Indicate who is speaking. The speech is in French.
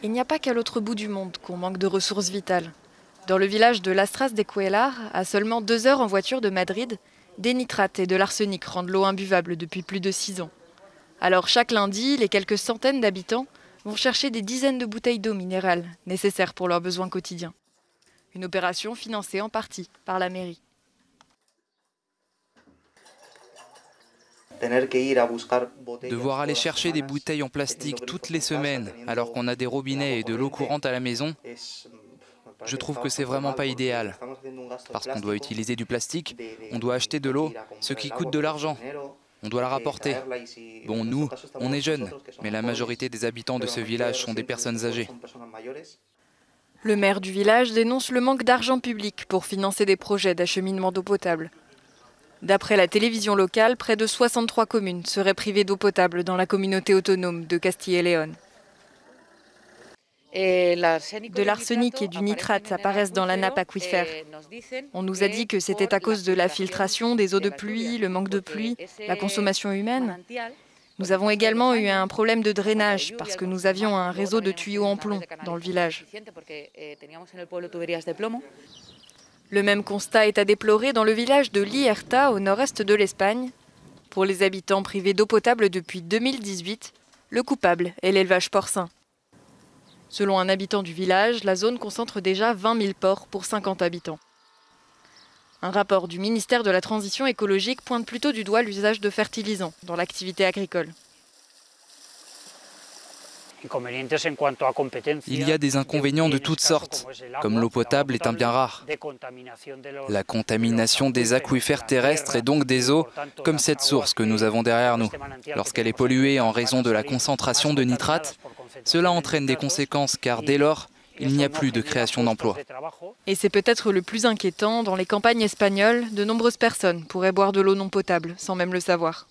Speaker 1: Il n'y a pas qu'à l'autre bout du monde qu'on manque de ressources vitales. Dans le village de Lastras de Cuéllar, à seulement 2 heures en voiture de Madrid, des nitrates et de l'arsenic rendent l'eau imbuvable depuis plus de 6 ans. Alors chaque lundi, les quelques centaines d'habitants vont chercher des dizaines de bouteilles d'eau minérale nécessaires pour leurs besoins quotidiens. Une opération financée en partie par la mairie.
Speaker 2: Devoir aller chercher des bouteilles en plastique toutes les semaines alors qu'on a des robinets et de l'eau courante à la maison, je trouve que c'est vraiment pas idéal. Parce qu'on doit utiliser du plastique, on doit acheter de l'eau, ce qui coûte de l'argent. On doit la rapporter. Bon, nous, on est jeunes, mais la majorité des habitants de ce village sont des personnes âgées.
Speaker 1: Le maire du village dénonce le manque d'argent public pour financer des projets d'acheminement d'eau potable. D'après la télévision locale, près de 63 communes seraient privées d'eau potable dans la communauté autonome de Castille et Léon. De l'arsenic et du nitrate apparaissent dans la nappe aquifère. On nous a dit que c'était à cause de la filtration des eaux de pluie, le manque de pluie, la consommation humaine. Nous avons également eu un problème de drainage parce que nous avions un réseau de tuyaux en plomb dans le village. Le même constat est à déplorer dans le village de Llierta, au nord-est de l'Espagne. Pour les habitants privés d'eau potable depuis 2018, le coupable est l'élevage porcin. Selon un habitant du village, la zone concentre déjà 20 000 porcs pour 50 habitants. Un rapport du ministère de la Transition écologique pointe plutôt du doigt l'usage de fertilisants dans l'activité agricole.
Speaker 2: Il y a des inconvénients de toutes sortes, comme l'eau potable est un bien rare. La contamination des aquifères terrestres et donc des eaux, comme cette source que nous avons derrière nous. Lorsqu'elle est polluée en raison de la concentration de nitrates, cela entraîne des conséquences car dès lors, il n'y a plus de création d'emplois.
Speaker 1: Et c'est peut-être le plus inquiétant, dans les campagnes espagnoles, de nombreuses personnes pourraient boire de l'eau non potable sans même le savoir.